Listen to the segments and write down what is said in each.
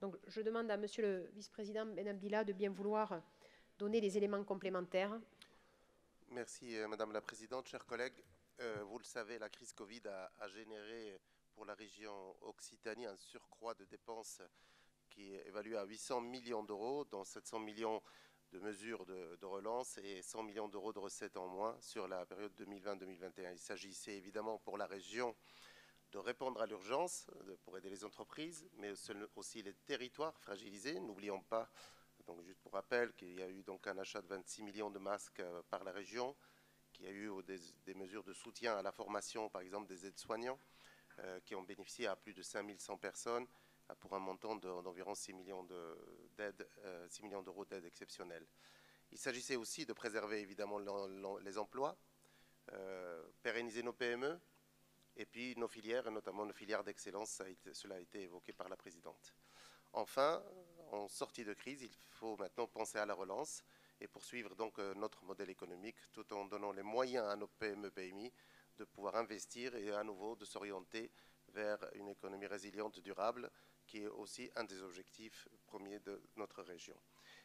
Donc je demande à Monsieur le vice-président Ben Abdillah de bien vouloir donner des éléments complémentaires. Merci Madame la Présidente, chers collègues. Vous le savez, la crise Covid a généré pour la région Occitanie un surcroît de dépenses qui est évalué à 800 millions d'euros, dont 700 millions de mesures de relance et 100 millions d'euros de recettes en moins sur la période 2020-2021. Il s'agissait évidemment pour la région de répondre à l'urgence pour aider les entreprises, mais aussi les territoires fragilisés. N'oublions pas, donc juste pour rappel, qu'il y a eu donc un achat de 26 millions de masques par la région, qu'il y a eu des mesures de soutien à la formation, par exemple des aides-soignants, qui ont bénéficié à plus de 5100 personnes pour un montant d'environ 6 millions d'aides, 6 millions d'euros d'aides exceptionnelles. Il s'agissait aussi de préserver évidemment les emplois, pérenniser nos PME, et puis nos filières, et notamment nos filières d'excellence, cela a été évoqué par la présidente. Enfin, en sortie de crise, il faut maintenant penser à la relance et poursuivre donc notre modèle économique tout en donnant les moyens à nos PME-PMI de pouvoir investir et à nouveau de s'orienter vers une économie résiliente, durable, qui est aussi un des objectifs premiers de notre région.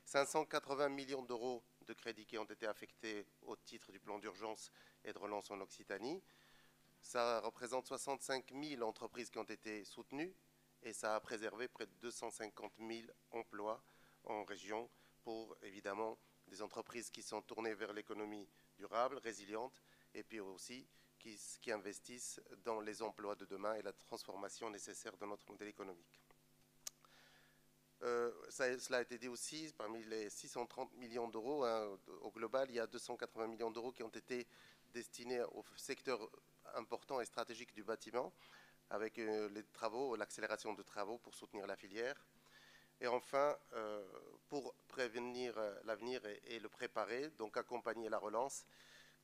580 millions d'euros de crédits qui ont été affectés au titre du plan d'urgence et de relance en Occitanie. Ça représente 65 000 entreprises qui ont été soutenues et ça a préservé près de 250 000 emplois en région pour évidemment des entreprises qui sont tournées vers l'économie durable, résiliente et puis aussi qui investissent dans les emplois de demain et la transformation nécessaire de notre modèle économique. Cela a été dit aussi, parmi les 630 millions d'euros, hein, au global, il y a 280 millions d'euros qui ont été destinés au secteur important et stratégique du bâtiment, avec les travaux, l'accélération de travaux pour soutenir la filière. Et enfin, pour prévenir l'avenir et le préparer, donc accompagner la relance,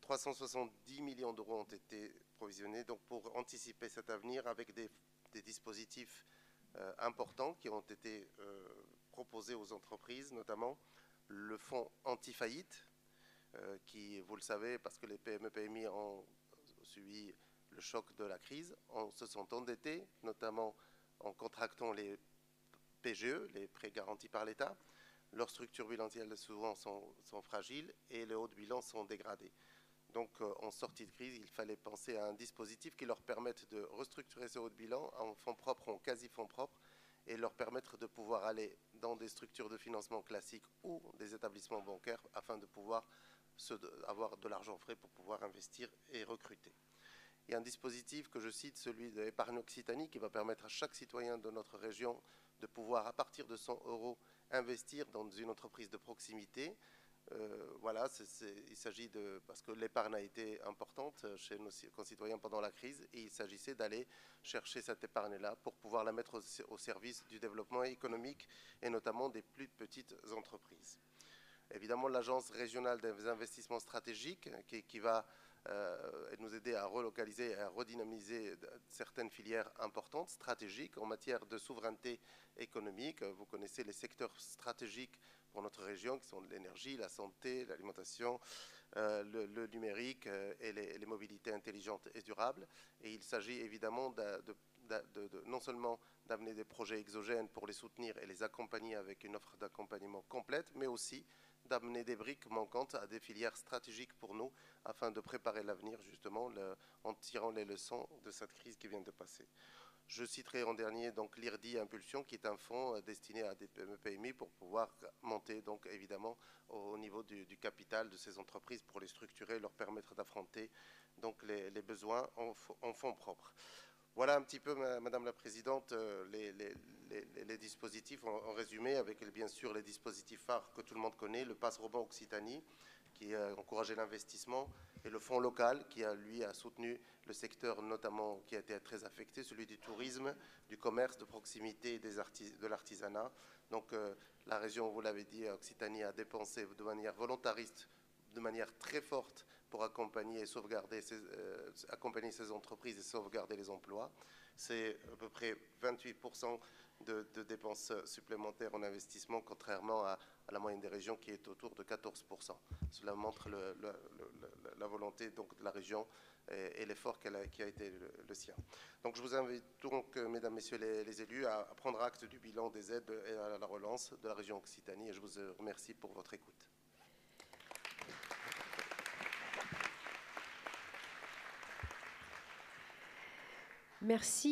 370 millions d'euros ont été provisionnés donc pour anticiper cet avenir avec des dispositifs importants qui ont été proposés aux entreprises, notamment le fonds anti-faillite, qui, vous le savez, parce que les PME-PMI ont subi le choc de la crise, se sont endettés, notamment en contractant les PGE, les prêts garantis par l'État. Leurs structures bilancielles souvent sont fragiles et les hauts de bilan sont dégradés. Donc, en sortie de crise, il fallait penser à un dispositif qui leur permette de restructurer ce haut de bilan en fonds propres, en quasi-fonds propres, et leur permettre de pouvoir aller dans des structures de financement classiques ou des établissements bancaires afin de pouvoir avoir de l'argent frais pour pouvoir investir et recruter. Il y a un dispositif que je cite, celui de l'épargne Occitanie, qui va permettre à chaque citoyen de notre région de pouvoir, à partir de 100 euros, investir dans une entreprise de proximité. Voilà, il s'agit de, parce que l'épargne a été importante chez nos concitoyens pendant la crise, et il s'agissait d'aller chercher cette épargne-là pour pouvoir la mettre au service du développement économique et notamment des plus petites entreprises. Évidemment, l'Agence régionale des investissements stratégiques qui va nous aider à relocaliser et à redynamiser certaines filières importantes, stratégiques en matière de souveraineté économique. Vous connaissez les secteurs stratégiques pour notre région qui sont l'énergie, la santé, l'alimentation, le numérique et les mobilités intelligentes et durables. Et il s'agit évidemment non seulement d'amener des projets exogènes pour les soutenir et les accompagner avec une offre d'accompagnement complète, mais aussi d'amener des briques manquantes à des filières stratégiques pour nous afin de préparer l'avenir justement en tirant les leçons de cette crise qui vient de passer. Je citerai en dernier donc l'IRDI Impulsion qui est un fonds destiné à des PME-PMI pour pouvoir monter donc évidemment au niveau du capital de ces entreprises pour les structurer et leur permettre d'affronter donc les besoins en fonds propres. Voilà un petit peu, Madame la Présidente, les dispositifs en résumé, avec bien sûr les dispositifs phares que tout le monde connaît, le Pass Rebond Occitanie, qui a encouragé l'investissement, et le fonds local, qui lui a soutenu le secteur notamment qui a été très affecté, celui du tourisme, du commerce de proximité et de l'artisanat. Donc la région, vous l'avez dit, Occitanie a dépensé de manière volontariste, de manière très forte, pour accompagner et sauvegarder accompagner ces entreprises et sauvegarder les emplois. C'est à peu près 28% de dépenses supplémentaires en investissement, contrairement à la moyenne des régions qui est autour de 14%. Cela montre la volonté donc, de la région et l'effort qui a été le sien. Donc je vous invite donc, mesdames, messieurs les élus, à prendre acte du bilan des aides et à la relance de la région Occitanie et je vous remercie pour votre écoute. Merci.